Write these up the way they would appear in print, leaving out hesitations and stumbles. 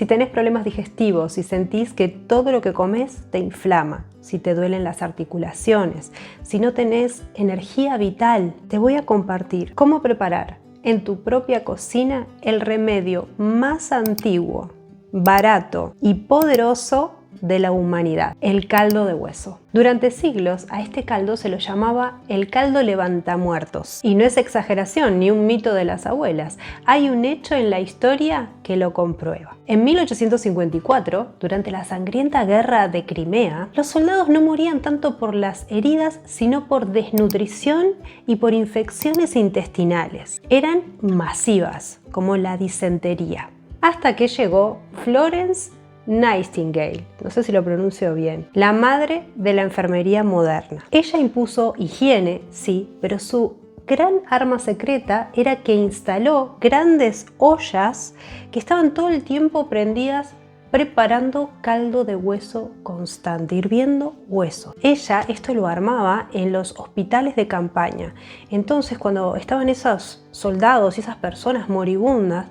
Si tenés problemas digestivos, si sentís que todo lo que comes te inflama, si te duelen las articulaciones, si no tenés energía vital, te voy a compartir cómo preparar en tu propia cocina el remedio más antiguo, barato y poderoso de la humanidad, el caldo de hueso. Durante siglos a este caldo se lo llamaba el caldo levantamuertos. Y no es exageración ni un mito de las abuelas. Hay un hecho en la historia que lo comprueba. En 1854, durante la sangrienta guerra de Crimea, los soldados no morían tanto por las heridas, sino por desnutrición y por infecciones intestinales. Eran masivas, como la disentería. Hasta que llegó Florence Nightingale, no sé si lo pronuncio bien, la madre de la enfermería moderna. Ella impuso higiene, sí, pero su gran arma secreta era que instaló grandes ollas que estaban todo el tiempo prendidas preparando caldo de hueso constante, hirviendo hueso. Ella esto lo armaba en los hospitales de campaña. Entonces, cuando estaban esos soldados y esas personas moribundas,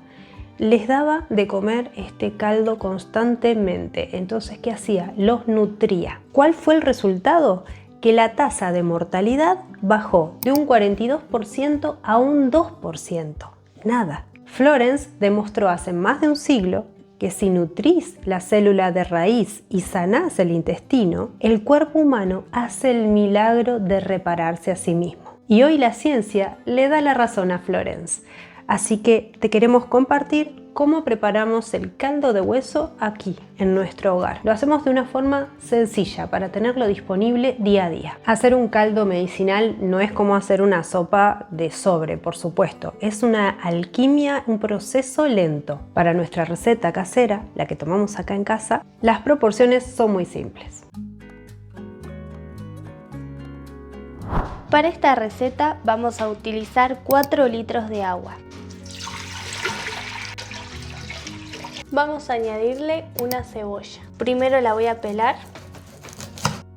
les daba de comer este caldo constantemente. Entonces, ¿qué hacía? Los nutría. ¿Cuál fue el resultado? Que la tasa de mortalidad bajó de un 42% a un 2%. Nada. Florence demostró hace más de un siglo que si nutrís la célula de raíz y sanás el intestino, el cuerpo humano hace el milagro de repararse a sí mismo. Y hoy la ciencia le da la razón a Florence. Así que te queremos compartir cómo preparamos el caldo de hueso aquí, en nuestro hogar. Lo hacemos de una forma sencilla para tenerlo disponible día a día. Hacer un caldo medicinal no es como hacer una sopa de sobre, por supuesto. Es una alquimia, un proceso lento. Para nuestra receta casera, la que tomamos acá en casa, las proporciones son muy simples. Para esta receta vamos a utilizar 4 litros de agua. Vamos a añadirle una cebolla. Primero la voy a pelar.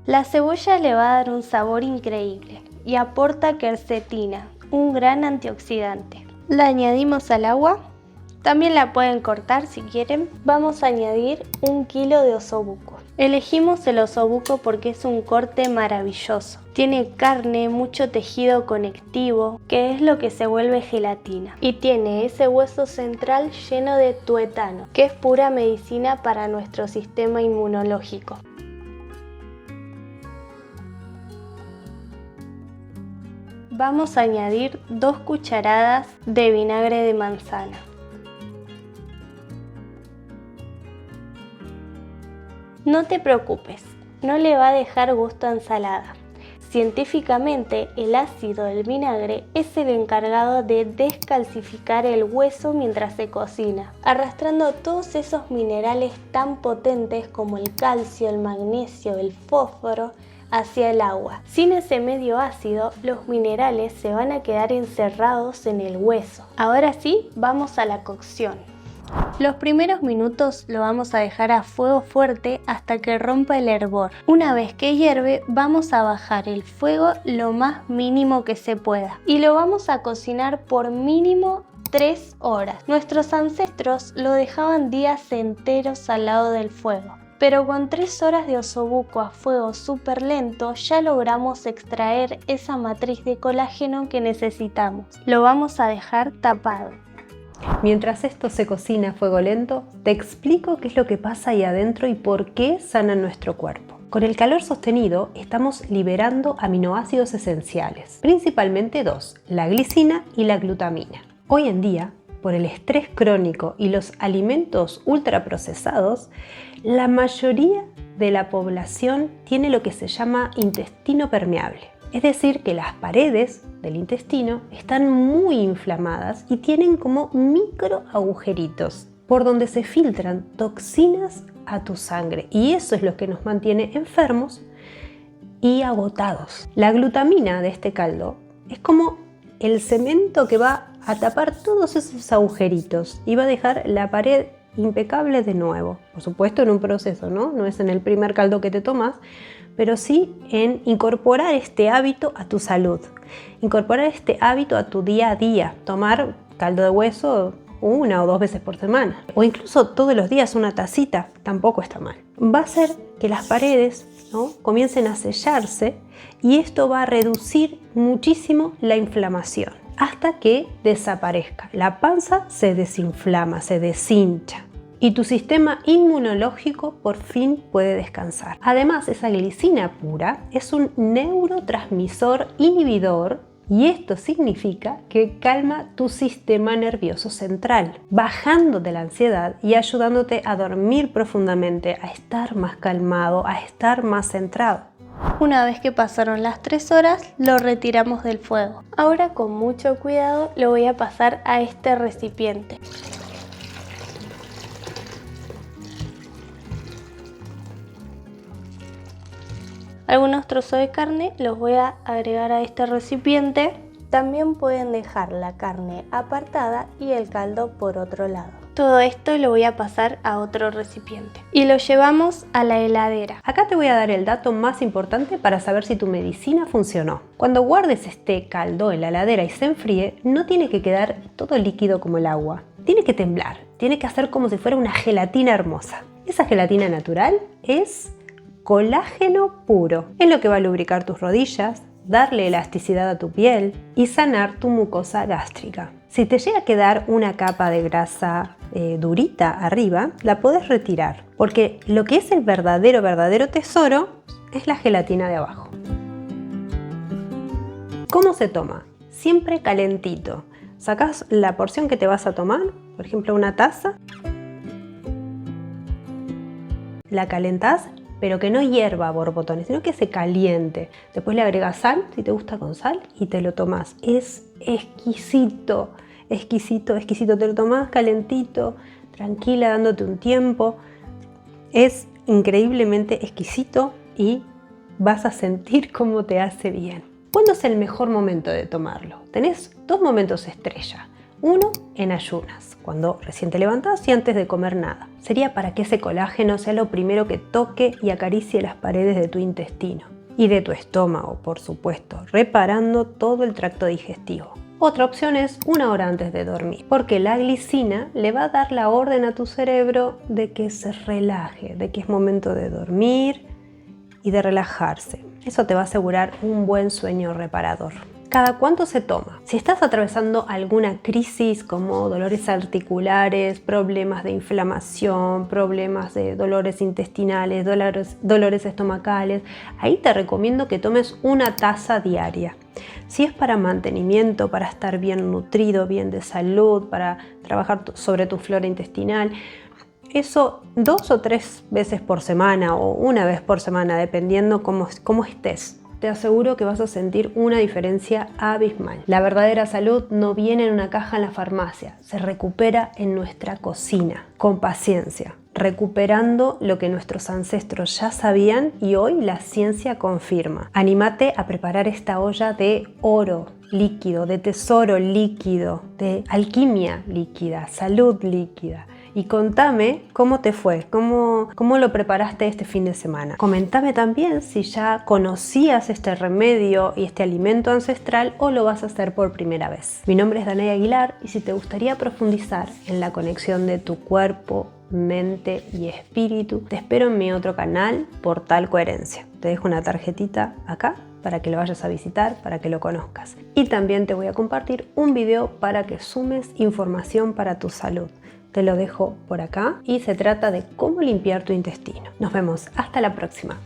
La cebolla le va a dar un sabor increíble y aporta quercetina, un gran antioxidante. La añadimos al agua. También la pueden cortar si quieren. Vamos a añadir 1 kilo de osobuco. Elegimos el osobuco porque es un corte maravilloso. Tiene carne, mucho tejido conectivo, que es lo que se vuelve gelatina. Y tiene ese hueso central lleno de tuetano, que es pura medicina para nuestro sistema inmunológico. Vamos a añadir 2 cucharadas de vinagre de manzana. No te preocupes, no le va a dejar gusto a ensalada. Científicamente, el ácido del vinagre es el encargado de descalcificar el hueso mientras se cocina, arrastrando todos esos minerales tan potentes como el calcio, el magnesio, el fósforo hacia el agua. Sin ese medio ácido, los minerales se van a quedar encerrados en el hueso. Ahora sí, vamos a la cocción. Los primeros minutos lo vamos a dejar a fuego fuerte hasta que rompa el hervor. Una vez que hierve, vamos a bajar el fuego lo más mínimo que se pueda y lo vamos a cocinar por mínimo 3 horas. Nuestros ancestros lo dejaban días enteros al lado del fuego. Pero con 3 horas de osobuco a fuego súper lento ya logramos extraer esa matriz de colágeno que necesitamos. Lo vamos a dejar tapado. Mientras esto se cocina a fuego lento, te explico qué es lo que pasa ahí adentro y por qué sana nuestro cuerpo. Con el calor sostenido estamos liberando aminoácidos esenciales, principalmente 2, la glicina y la glutamina. Hoy en día, por el estrés crónico y los alimentos ultraprocesados, la mayoría de la población tiene lo que se llama intestino permeable. Es decir, que las paredes del intestino están muy inflamadas y tienen como micro agujeritos por donde se filtran toxinas a tu sangre. Y eso es lo que nos mantiene enfermos y agotados. La glutamina de este caldo es como el cemento que va a tapar todos esos agujeritos y va a dejar la pared impecable de nuevo. Por supuesto en un proceso, ¿no? No es en el primer caldo que te tomas, pero sí en incorporar este hábito a tu salud, incorporar este hábito a tu día a día, tomar caldo de hueso 1 o 2 veces por semana. O incluso todos los días una tacita, tampoco está mal. Va a hacer que las paredes, ¿no?, comiencen a sellarse y esto va a reducir muchísimo la inflamación hasta que desaparezca. La panza se desinflama, se deshincha y tu sistema inmunológico por fin puede descansar. Además, esa glicina pura es un neurotransmisor inhibidor y esto significa que calma tu sistema nervioso central, bajándote la ansiedad y ayudándote a dormir profundamente, a estar más calmado, a estar más centrado. Una vez que pasaron las 3 horas, lo retiramos del fuego. Ahora, con mucho cuidado, lo voy a pasar a este recipiente. Algunos trozos de carne los voy a agregar a este recipiente. También pueden dejar la carne apartada y el caldo por otro lado. Todo esto lo voy a pasar a otro recipiente y lo llevamos a la heladera. Acá te voy a dar el dato más importante para saber si tu medicina funcionó. Cuando guardes este caldo en la heladera y se enfríe, no tiene que quedar todo líquido como el agua. Tiene que temblar, tiene que hacer como si fuera una gelatina hermosa. Esa gelatina natural es colágeno puro. Es lo que va a lubricar tus rodillas, darle elasticidad a tu piel y sanar tu mucosa gástrica. Si te llega a quedar una capa de grasa durita arriba, la podés retirar, porque lo que es el verdadero tesoro es la gelatina de abajo. ¿Cómo se toma? Siempre calentito. Sacás la porción que te vas a tomar, por ejemplo una taza, la calentás, pero que no hierva a borbotones, sino que se caliente. Después le agregas sal, si te gusta con sal, y te lo tomás. Es exquisito, exquisito, exquisito. Te lo tomás calentito, tranquila, dándote un tiempo. Es increíblemente exquisito y vas a sentir cómo te hace bien. ¿Cuándo es el mejor momento de tomarlo? Tenés 2 momentos estrella. Uno, en ayunas, cuando recién te levantás y antes de comer nada. Sería para que ese colágeno sea lo primero que toque y acaricie las paredes de tu intestino y de tu estómago, por supuesto, reparando todo el tracto digestivo. Otra opción es 1 hora antes de dormir, porque la glicina le va a dar la orden a tu cerebro de que se relaje, de que es momento de dormir y de relajarse. Eso te va a asegurar un buen sueño reparador. ¿Cada cuánto se toma? Si estás atravesando alguna crisis como dolores articulares, problemas de inflamación, problemas de dolores intestinales, dolores estomacales, ahí te recomiendo que tomes 1 taza diaria. Si es para mantenimiento, para estar bien nutrido, bien de salud, para trabajar sobre tu flora intestinal, eso 2 o 3 veces por semana o 1 vez por semana, dependiendo cómo estés. Te aseguro que vas a sentir una diferencia abismal. La verdadera salud no viene en una caja en la farmacia, se recupera en nuestra cocina, con paciencia, recuperando lo que nuestros ancestros ya sabían y hoy la ciencia confirma. Anímate a preparar esta olla de oro líquido, de tesoro líquido, de alquimia líquida, salud líquida. Y contame cómo te fue, cómo lo preparaste este fin de semana. Comentame también si ya conocías este remedio y este alimento ancestral o lo vas a hacer por primera vez. Mi nombre es Danae Aguilar y si te gustaría profundizar en la conexión de tu cuerpo, mente y espíritu, te espero en mi otro canal, Portal Coherencia. Te dejo una tarjetita acá para que lo vayas a visitar, para que lo conozcas. Y también te voy a compartir un video para que sumes información para tu salud. Te lo dejo por acá y se trata de cómo limpiar tu intestino. Nos vemos hasta la próxima.